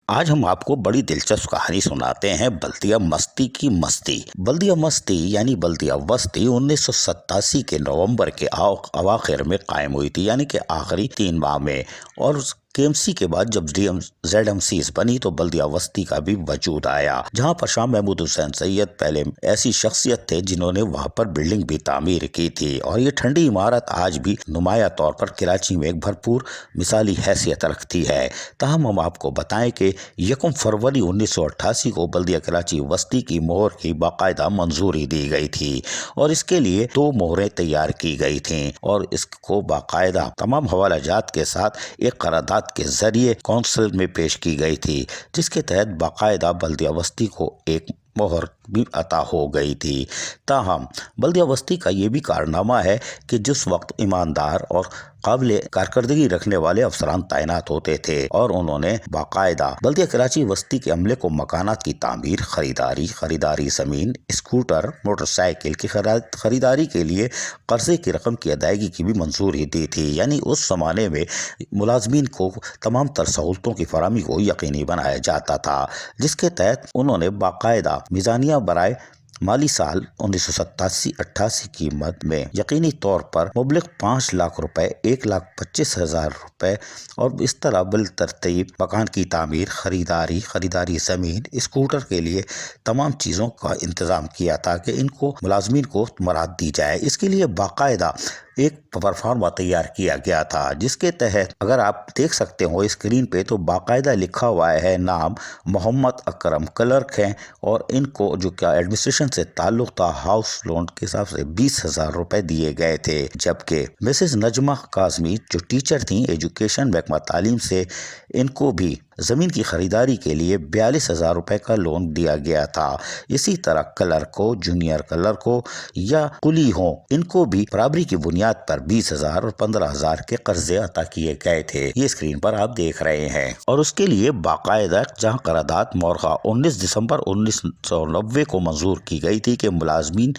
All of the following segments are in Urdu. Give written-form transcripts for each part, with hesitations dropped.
آج ہم آپ کو بڑی دلچسپ کہانی سناتے ہیں بلدیہ مستی کی مستی۔ بلدیہ مستی یعنی بلدیہ وسطی 1987 کے نومبر کے اواخر میں قائم ہوئی تھی، یعنی کہ آخری 3 ماہ میں، اور کے ایم سی کے بعد جب زیڈ ایم سیز بنی تو بلدیہ وسطی کا بھی وجود آیا، جہاں پر شاہ محمود حسین سید پہلے ایسی شخصیت تھے جنہوں نے وہاں پر بلڈنگ بھی تعمیر کی تھی، اور یہ ٹھنڈی عمارت آج بھی نمایاں طور پر کراچی میں ایک بھرپور مثالی حیثیت رکھتی ہے۔ تاہم ہم آپ کو بتائیں کہ 1 فروری 1988 کو بلدیہ کراچی وسطی کی مہر کی باقاعدہ منظوری دی گئی تھی، اور اس کے لیے 2 مہریں تیار کی گئی تھیں، اور اس کو باقاعدہ تمام حوالہ جات کے ساتھ ایک قرارداد کے ذریعے کونسل میں پیش کی گئی تھی، جس کے تحت باقاعدہ بلدیہ وسطی کو ایک مہر بھی عطا ہو گئی تھی۔ تاہم بلدیہ وسطی کا یہ بھی کارنامہ ہے کہ جس وقت ایماندار اور قابل کارکردگی رکھنے والے افسران تعینات ہوتے تھے، اور انہوں نے باقاعدہ بلدیہ کراچی وسطی کے عملے کو مکانات کی تعمیر، خریداری زمین، اسکوٹر، موٹر سائیکل کی خریداری کے لیے قرضے کی رقم کی ادائیگی کی بھی منظوری دی تھی، یعنی اس زمانے میں ملازمین کو تمام تر سہولتوں کی فراہمی کو یقینی بنایا جاتا تھا، جس کے تحت انہوں نے باقاعدہ میزانیہ برائے مالی سال 1987-88 کی مد میں یقینی طور پر مبلغ 5 لاکھ روپے، 1,25,000 روپے، اور اس طرح بالترتیب مکان کی تعمیر، خریداری زمین، اسکوٹر کے لیے تمام چیزوں کا انتظام کیا تاکہ ان کو ملازمین کو مراعات دی جائے۔ اس کے لیے باقاعدہ ایک پرفارما تیار کیا گیا تھا، جس کے تحت اگر آپ دیکھ سکتے ہو اسکرین پہ تو باقاعدہ لکھا ہوا ہے نام محمد اکرم کلرک ہیں، اور ان کو جو کہ ایڈمنسٹریشن سے تعلق تھا ہاؤس لون کے حساب سے 20,000 روپے دیے گئے تھے، جبکہ مسز نجمہ کاظمی جو ٹیچر تھیں ایجوکیشن محکمہ تعلیم سے، ان کو بھی زمین کی خریداری کے لیے 42,000 روپے کا لون دیا گیا تھا۔ اسی طرح کلرک ہو، جونیئر کلرک ہو یا کلی ہوں، ان کو بھی برابری کی بنیاد پر 20,000 اور 15,000 کے قرضے عطا کیے گئے تھے، یہ اسکرین پر آپ دیکھ رہے ہیں۔ اور اس کے لیے باقاعدہ جہاں قرارداد مورخہ 19 دسمبر 1990 کو منظور کی گئی تھی کہ ملازمین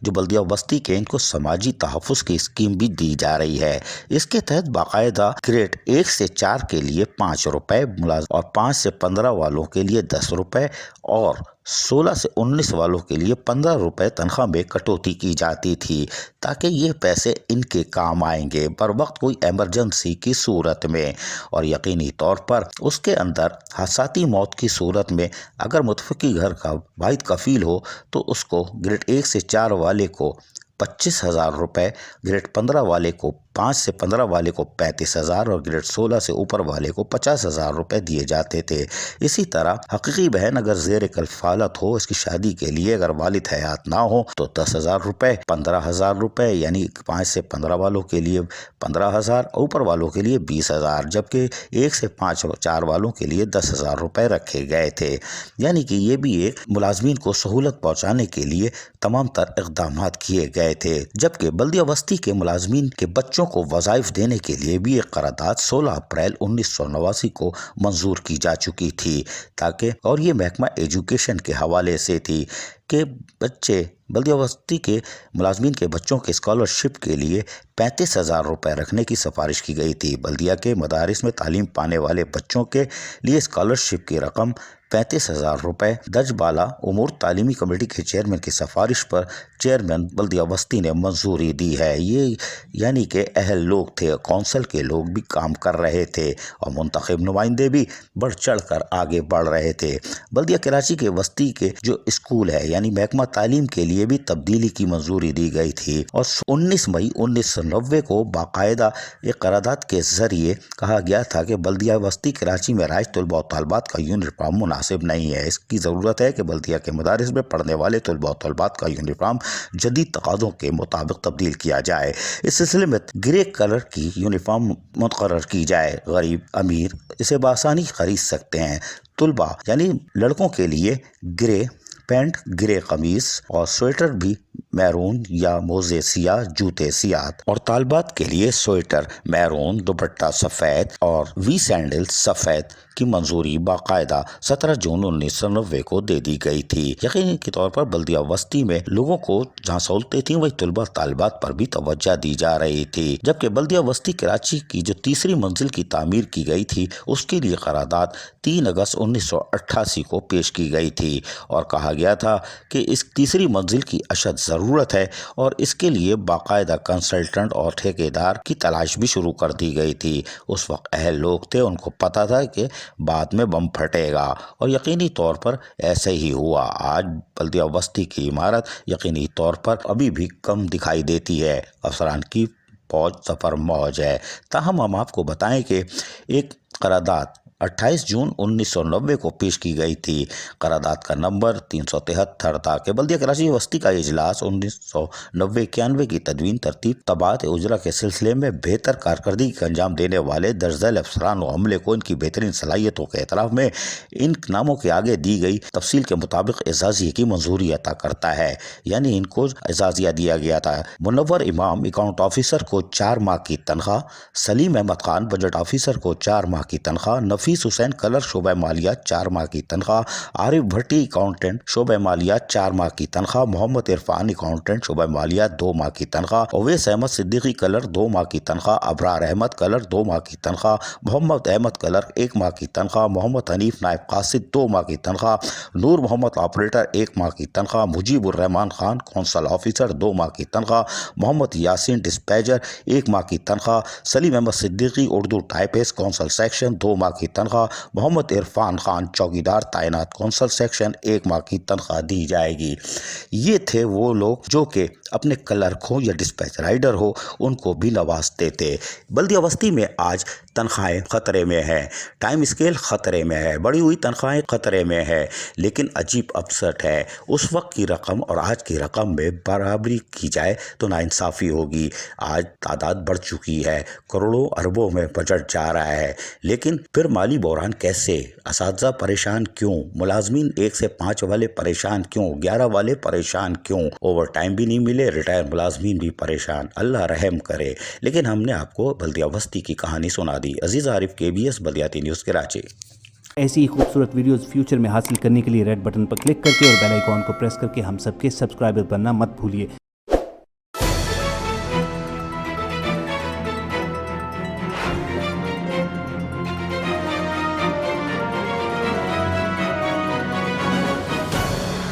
جو بلدیہ وسطی کے ان کو سماجی تحفظ کی اسکیم بھی دی جا رہی ہے، اس کے تحت باقاعدہ گریڈ 1 سے 4 کے لیے 5 روپے اور 5 سے 15 والوں کے لیے 10 روپے اور 16 سے 19 والوں کے لیے 15 روپے تنخواہ میں کٹوتی کی جاتی تھی، تاکہ یہ پیسے ان کے کام آئیں گے بر وقت کوئی ایمرجنسی کی صورت میں، اور یقینی طور پر اس کے اندر حادثاتی موت کی صورت میں اگر متوفی گھر کا واحد کفیل ہو تو اس کو گریڈ 1 سے 4 والے کو 25,000 روپے، گریڈ 15 والے کو 5 سے 15 والے کو 35,000 اور گریڈ 16 سے اوپر والے کو 50,000 روپے دیے جاتے تھے۔ اسی طرح حقیقی بہن اگر زیر کفالت ہو، اس کی شادی کے لیے اگر والد حیات نہ ہو تو 10,000 روپے، 15,000 روپے، یعنی 5 سے 15 والوں کے لیے 15,000، اوپر والوں کے لیے 20,000، جبکہ 1 سے 5 4 والوں کے لیے 10,000 روپے رکھے گئے تھے، یعنی کہ یہ بھی ایک ملازمین کو سہولت پہنچانے کے لیے تمام تر اقدامات کیے گئے تھے۔ جبکہ بلدیہ وسطی کے ملازمین کے بچوں کو وظائف دینے کے لیے بھی ایک قرارداد 16 اپریل 1989 کو منظور کی جا چکی تھی، تاکہ اور یہ محکمہ ایجوکیشن کے حوالے سے تھی کہ بلدیہ وسطی کے ملازمین کے بچوں کے اسکالرشپ کے لیے 35,000 روپے رکھنے کی سفارش کی گئی تھی۔ بلدیہ کے مدارس میں تعلیم پانے والے بچوں کے لیے اسکالرشپ کی رقم 35,000 روپے درج بالا امور تعلیمی کمیٹی کے چیئرمین کی سفارش پر چیئرمین بلدیہ وسطی نے منظوری دی ہے، یہ یعنی کہ اہل لوگ تھے، کونسل کے لوگ بھی کام کر رہے تھے اور منتخب نمائندے بھی بڑھ چڑھ کر آگے بڑھ رہے تھے۔ بلدیہ کراچی کے وسطی کے جو اسکول ہے یعنی محکمہ تعلیم کے لیے بھی تبدیلی کی منظوری دی گئی تھی، اور 19 مئی 1990 کو باقاعدہ ایک قرارداد کے ذریعے کہا گیا تھا کہ بلدیہ وسطی کراچی میں رائج طلباء و طالبات کا یونیفارم مناسب نہیں ہے، اس کی ضرورت ہے کہ بلدیہ کے مدارس میں پڑھنے والے طلباء و طالبات کا یونیفارم جدید تقاضوں کے مطابق تبدیل کیا جائے۔ اس سلسلے میں گرے کلر کی یونیفارم مقرر کی جائے، غریب امیر اسے بآسانی خرید سکتے ہیں۔ طلباء یعنی لڑکوں کے لیے گرے پینٹ، گرے قمیص اور سویٹر بھی میرون یا موزے سیاہ، جوتے سیاہ اور طالبات کے لیے سویٹر میرون، دوپٹہ سفید اور وی سینڈل سفید کی منظوری باقاعدہ 17 جون 1990 کو دے دی گئی تھی۔ یقینی کے طور پر بلدیہ وسطی میں لوگوں کو جہاں سہولتیں تھیں وہی طلبہ طالبات پر بھی توجہ دی جا رہی تھی، جبکہ بلدیہ وسطی کراچی کی جو تیسری منزل کی تعمیر کی گئی تھی اس کے لیے قرارداد 3 اگست 1988 کو پیش کی گئی تھی اور کہا گیا تھا کہ اس تیسری منزل کی اشد ضرورت ہے اور اس کے لیے باقاعدہ کنسلٹنٹ اور ٹھیکیدار کی تلاش بھی شروع کر دی گئی تھی۔ اس وقت اہل لوگ تھے، ان کو پتا تھا کہ بعد میں بم پھٹے گا اور یقینی طور پر ایسے ہی ہوا۔ آج بلدیہ وسطی کی عمارت یقینی طور پر ابھی بھی کم دکھائی دیتی ہے، افسران کی فوج سفر موج ہے۔ تاہم ہم آپ کو بتائیں کہ ایک قرارداد 28 جون 1990 کو پیش کی گئی تھی۔ قرارداد کا نمبر 373 تھا کہ بلدیہ کراچی وسطی کا اجلاس 1990-91 کی تدوین ترتیب تبادلہ اجرا کے سلسلے میں بہتر کارکردگی کا انجام دینے والے درج ذیل افسران و عملے کو ان کی بہترین صلاحیتوں کے اعتراف میں ان ناموں کے آگے دی گئی تفصیل کے مطابق اعزازیے کی منظوری عطا کرتا ہے، یعنی ان کو اعزازیہ دیا گیا تھا۔ منور امام اکاؤنٹ آفیسر کو 4 ماہ کی تنخواہ، سلیم احمد خان بجٹ آفیسر کو 4 ماہ کی تنخواہ، نفیس حسین کلر شعبہ مالیات 4 ماہ کی تنخواہ، عارف بھٹی اکاؤنٹنٹ شعبہ مالیات 4 ماہ کی تنخواہ، محمد عرفان اکاؤنٹنٹ شعبہ مالیات 2 ماہ کی تنخواہ، اویس احمد صدیقی کلر 2 ماہ کی تنخواہ، ابرار احمد کلر 2 ماہ کی تنخواہ، محمد احمد کلر 1 ماہ کی تنخواہ، محمد حنیف نائب قاصد 2 ماہ کی تنخواہ، نور محمد آپریٹر 1 ماہ کی تنخواہ، مجیب الرحمان خان کونسل آفیسر 2 ماہ کی تنخواہ، محمد یاسین ڈسپیچر 1 ماہ کی تنخواہ، Salim Ahmed Siddiqui Urdu typist council section 2 ماہ کی تنخواہ، محمد عرفان خان چوکیدار تعینات کونسل سیکشن 1 ماہ کی تنخواہ دی جائے گی۔ یہ تھے وہ لوگ جو کہ اپنے کلرک ہو یا ڈسپیچ رائڈر ہو ان کو بھی نوازتے تھے۔ بلدیہ وسطی میں آج تنخواہیں خطرے میں ہیں، ٹائم اسکیل خطرے میں ہے، بڑھی ہوئی تنخواہیں خطرے میں ہے، لیکن عجیب اپسٹ ہے اس وقت کی رقم اور آج کی رقم میں برابری کی جائے تو ناانصافی ہوگی۔ آج تعداد بڑھ چکی ہے، کروڑوں اربوں میں بجٹ جا رہا ہے، لیکن پھر مالی بحران کیسے؟ اساتذہ پریشان کیوں؟ ملازمین 1 سے 5 والے پریشان کیوں؟ 11 والے پریشان کیوں؟ اوور ٹائم بھی نہیں ملے، ریٹائر ملازمین بھی پریشان، اللہ رحم کرے۔ لیکن ہم نے آپ کو بلدیہ وسطی کی کہانی سنا دی۔ عزیز عارف، KBS بلدیاتی نیوز کراچی۔ ایسی ہی خوبصورت ویڈیوز فیوچر میں حاصل کرنے کے لیے ریڈ بٹن پر کلک کر کے اور بیل آئیکن کو پریس کر کے ہم سب کے سبسکرائبر بننا مت بھولیے۔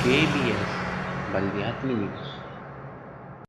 KBS بلدیاتی نیوز۔